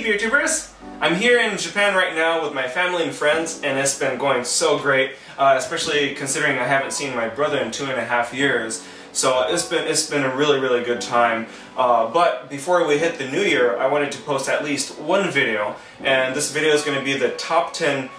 Hey BeerTubers! I'm here in Japan right now with my family and friends, and it's been going so great, especially considering I haven't seen my brother in 2.5 years. So it's been a really good time. But before we hit the new year, I wanted to post at least one video, and this video is going to be the top 10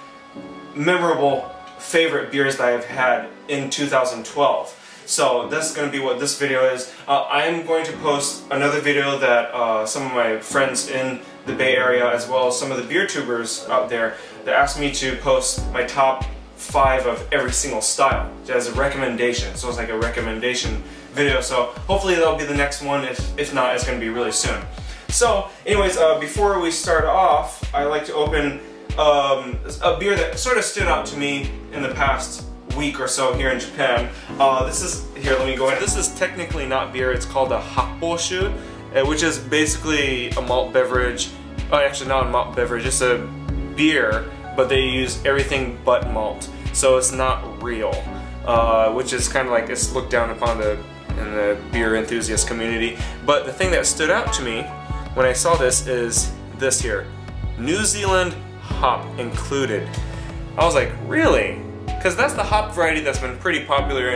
memorable favorite beers that I've had in 2012. So this is going to be what this video is. I am going to post another video that some of my friends in the Bay Area, as well as some of the beer tubers out there, that asked me to post my top 5 of every single style as a recommendation. So it's like a recommendation video. So hopefully that'll be the next one. If not, it's going to be really soon. So anyways, before we start off, I like to open a beer that sort of stood out to me in the past week or so here in Japan. This is, here, let me go in. This is technically not beer, it's called a Happōshū, which is basically a malt beverage. Oh, actually not a malt beverage, it's a beer, but they use everything but malt. So it's not real, which is kind of like, it's looked down upon in the beer enthusiast community. But the thing that stood out to me when I saw this is this here. New Zealand hop included. I was like, really? Because that's the hop variety that's been pretty popular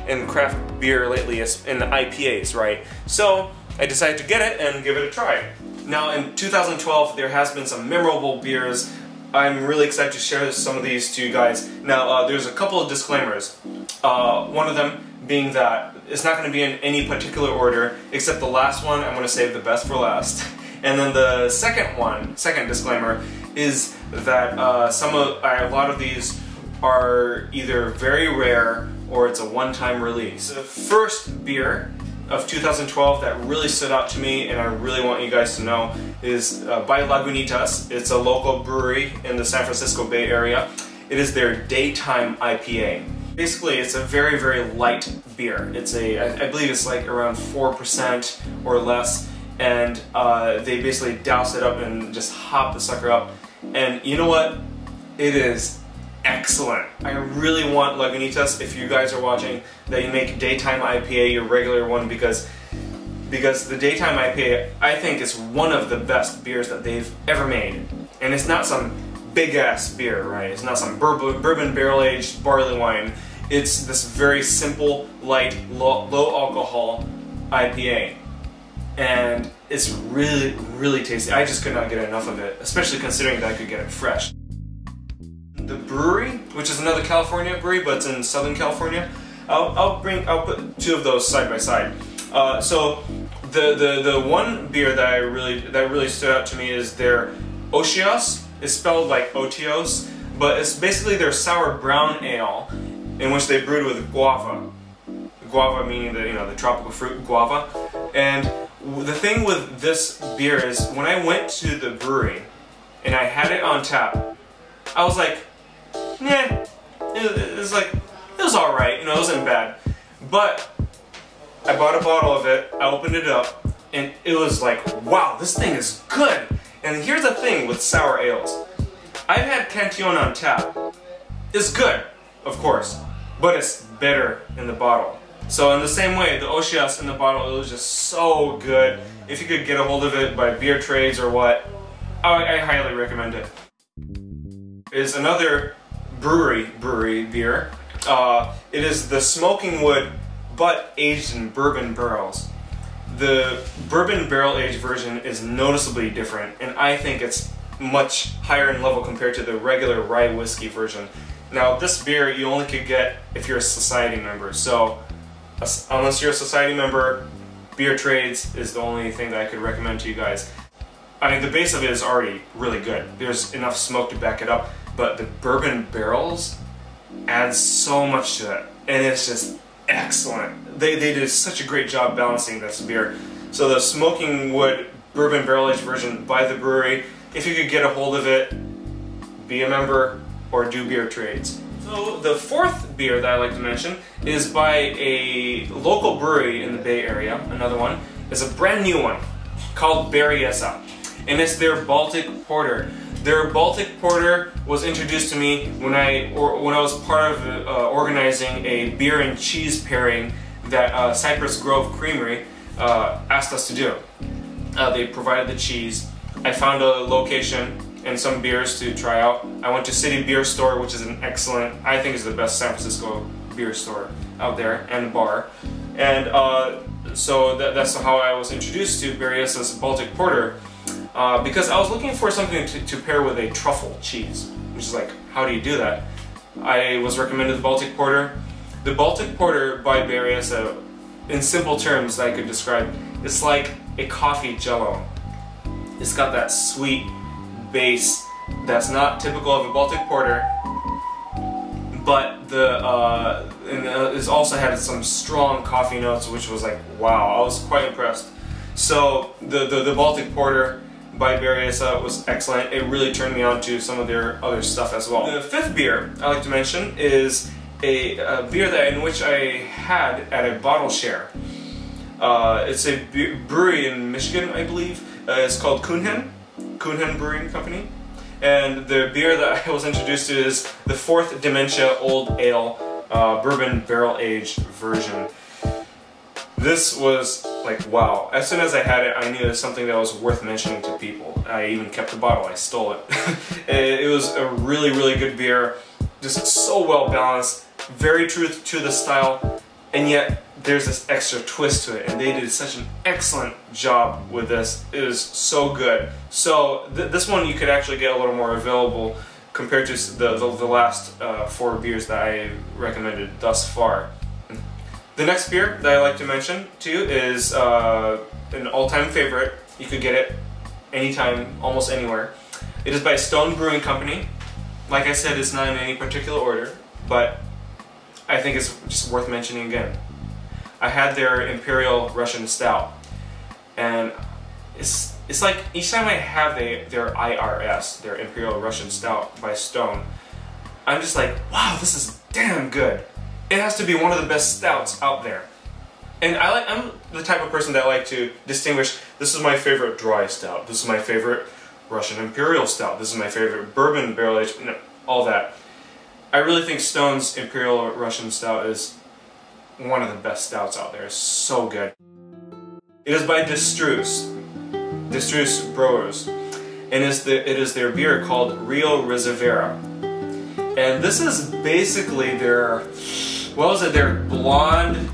in craft beer lately, in the IPAs, right? So I decided to get it and give it a try. Now in 2012, there has been some memorable beers. I'm really excited to share some of these to you guys. Now there's a couple of disclaimers. One of them being that it's not going to be in any particular order, except the last one I'm going to save the best for last. And then the second disclaimer, is that a lot of these are either very rare or it's a one-time release. The first beer of 2012 that really stood out to me, and I really want you guys to know, is by Lagunitas. It's a local brewery in the San Francisco Bay Area. It is their Daytime IPA. Basically, it's a very light beer. It's I believe it's like around 4% or less, and they basically douse it up and just hop the sucker up. And you know what? It is excellent. I really want Lagunitas, if you guys are watching, that you make Daytime IPA your regular one, because the Daytime IPA, I think, is one of the best beers that they've ever made. And it's not some big ass beer, right? It's not some bourbon barrel aged barley wine. It's this very simple, light, low alcohol IPA. And it's really tasty. I just could not get enough of it, especially considering that I could get it fresh. The brewery, which is another California brewery, but it's in Southern California. I'll put 2 of those side by side. So the one beer that really stood out to me is their Otios. It's spelled like Otios, but it's basically their sour brown ale, in which they brewed with guava. Guava meaning the tropical fruit guava. And the thing with this beer is, when I went to the brewery and I had it on tap, I was like, yeah, it was alright, it wasn't bad. But I bought a bottle of it, I opened it up, and it was like, wow, this thing is good! And here's the thing with sour ales. I've had Cantillon on tap. It's good, of course, but it's better in the bottle. So in the same way, the Otios in the bottle, it was just so good. If you could get a hold of it by beer trades or what, I highly recommend it. Is another brewery beer. It is the Smoking Wood, but aged in bourbon barrels. The bourbon barrel aged version is noticeably different, and I think it's much higher in level compared to the regular rye whiskey version. Now this beer you only could get if you're a society member, so unless you're a society member, beer trades is the only thing that I could recommend to you guys. I mean, the base of it is already really good. There's enough smoke to back it up, but the bourbon barrels add so much to it, and it's just excellent. They did such a great job balancing this beer. So the Smoking Wood bourbon barrel aged version by the brewery, if you could get a hold of it, be a member or do beer trades. So the fourth beer that I like to mention is by a local brewery in the Bay Area. Another one is a brand new one called Berryessa, and it's their Baltic Porter. Their Baltic Porter was introduced to me when I was part of organizing a beer and cheese pairing that Cypress Grove Creamery asked us to do. They provided the cheese. I found a location and some beers to try out. I went to City Beer Store, which is an excellent, I think is the best San Francisco beer store out there, and bar. And so that's how I was introduced to Berryessa's Baltic Porter, because I was looking for something to pair with a truffle cheese, which is like, how do you do that? I was recommended the Baltic Porter. The Baltic Porter by Berryessa, in simple terms that I could describe, it's like a coffee jello. It's got that sweet base that's not typical of a Baltic Porter, but it's also had some strong coffee notes, which was like, wow, I was quite impressed. So the Baltic Porter by Berryessa was excellent. It really turned me on to some of their other stuff as well. The fifth beer I like to mention is a beer in which I had at a bottle share. It's a brewery in Michigan, I believe. It's called Coonhen Brewing Company. And the beer that I was introduced to is the Fourth Dementia Old Ale Bourbon Barrel Aged version. This was like, wow. As soon as I had it, I knew it was something that was worth mentioning to people. I even kept the bottle, I stole it. It was a really, really good beer. Just so well balanced, very true to the style, and yet there's this extra twist to it, and they did such an excellent job with this. It is so good. So this one you could actually get a little more available compared to the last 4 beers that I recommended thus far. The next beer that I like to mention too is an all-time favorite. You could get it anytime, almost anywhere. It is by Stone Brewing Company. Like I said, it's not in any particular order, but I think it's just worth mentioning again. I had their Imperial Russian Stout, and it's like each time I have their IRS, their Imperial Russian Stout by Stone, I'm just like, wow, this is damn good. It has to be one of the best stouts out there. And I'm the type of person that I like to distinguish, this is my favorite dry stout, this is my favorite Russian Imperial Stout, this is my favorite bourbon barrel aged, you know, all that. I really think Stone's Imperial Russian Stout is one of the best stouts out there. It's so good. It is by Destruce Brewers, and it is their beer called Rio Reservera. And this is basically their, what was it, their blonde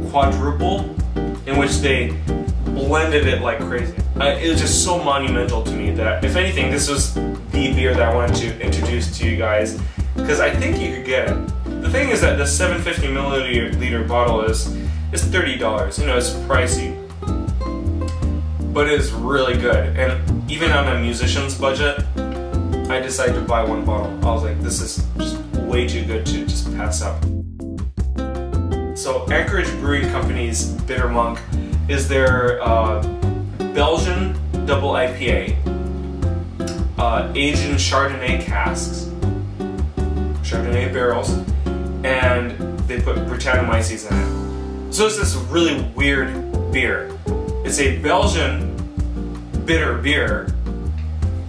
quadruple, in which they blended it like crazy. It was just so monumental to me that, if anything, this was the beer that I wanted to introduce to you guys, because I think you could get it. The thing is that the 750 milliliter bottle is $30. You know, it's pricey, but it is really good. And even on a musician's budget, I decided to buy 1 bottle. I was like, this is just way too good to just pass up. So Anchorage Brewing Company's Bitter Monk is their Belgian double IPA, aged in Chardonnay casks, Chardonnay barrels, and they put Brettanomyces in it. So it's this really weird beer. It's a Belgian bitter beer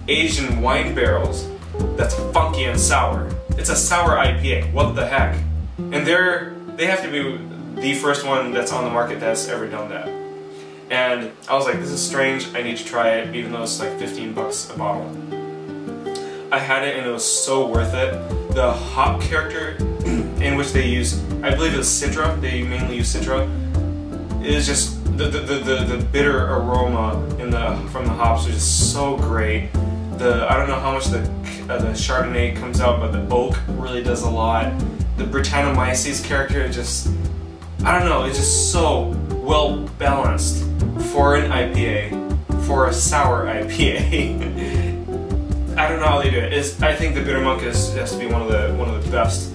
aged in wine barrels that's funky and sour. It's a sour IPA, what the heck? And they have to be the first one that's on the market that's ever done that. And I was like, this is strange, I need to try it, even though it's like 15 bucks a bottle. I had it and it was so worth it. The hop character in which they use, I believe it's Citra, they mainly use Citra, is just the bitter aroma from the hops is just so great. I don't know how much the Chardonnay comes out, but the oak really does a lot. The Brettanomyces character just, I don't know, it's just so well balanced for an IPA, for a sour IPA. I don't know how they do it. I think the Bitter Monk has to be one of the best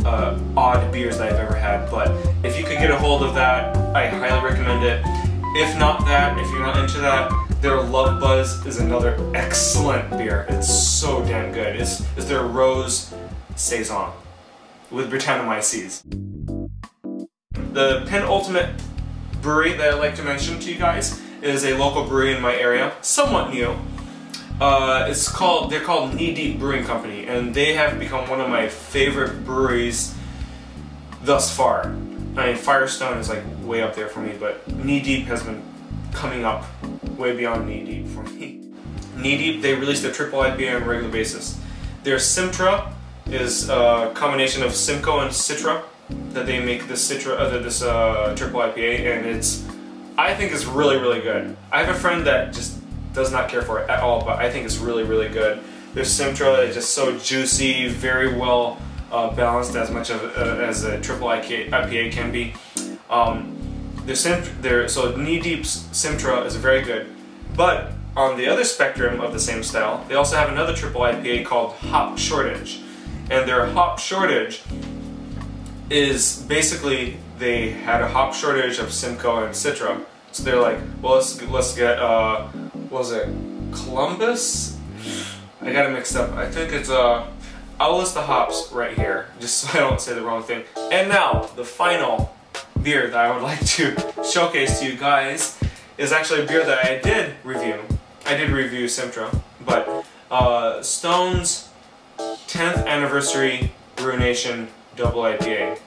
odd beers that I've ever had. But if you could get a hold of that, I highly recommend it. If not that, if you're not into that, their Love Buzz is another excellent beer. It's so damn good. It's their Rose Saison with Brettanomyces. The penultimate brewery that I'd like to mention to you guys is a local brewery in my area, somewhat new. They're called Knee Deep Brewing Company, and they have become one of my favorite breweries thus far. I mean, Firestone is like way up there for me, but Knee Deep has been coming up way beyond Knee Deep for me. Knee Deep, they release their triple IPA on a regular basis. Their Simtra is a combination of Simcoe and Citra that they make this triple IPA, and I think it's really, really good. I have a friend that just does not care for it at all, but I think it's really, really good. Their Simtra is just so juicy, very well balanced, as much as a triple IPA can be. So Knee Deep's Simtra is very good, but on the other spectrum of the same style, they also have another triple IPA called Hop Shortage, and their Hop Shortage is basically they had a hop shortage of Simcoe and Citra, so they're like, well, let's get what was it, Columbus? I got it mixed up. I think it's I'll list the hops right here, just so I don't say the wrong thing. And now the final beer that I would like to showcase to you guys is actually a beer that I did review. I did review Simtra, but Stone's 10th Anniversary Ruination Double IPA.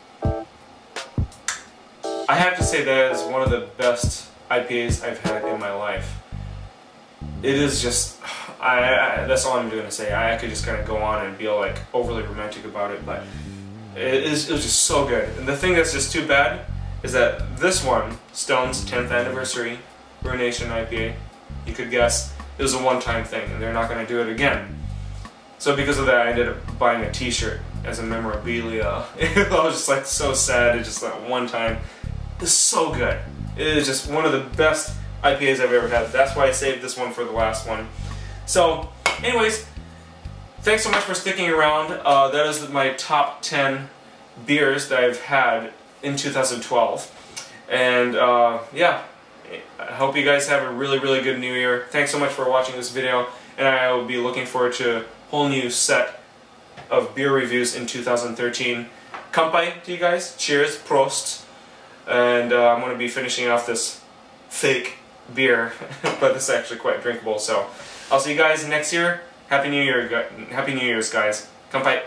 I have to say that is one of the best IPAs I've had in my life. It is just, that's all I'm going to say. I could just kind of go on and be like overly romantic about it, but it was just so good. And the thing that's just too bad is that this one, Stone's 10th Anniversary Ruination IPA, you could guess, it was a one-time thing, and they're not going to do it again. So because of that, I ended up buying a t-shirt as a memorabilia. I was just like so sad. It's just that one time. It's so good. It is just one of the best IPAs I've ever had. That's why I saved this one for the last one. So, anyways, thanks so much for sticking around. That is my top 10 beers that I've had in 2012. And yeah, I hope you guys have a really, really good new year. Thanks so much for watching this video, and I will be looking forward to a whole new set of beer reviews in 2013. Kampai to you guys. Cheers. Prost. And I'm going to be finishing off this fake beer, but this is actually quite drinkable. So I'll see you guys next year. Happy New Year. Happy New Year's, guys. Kampai.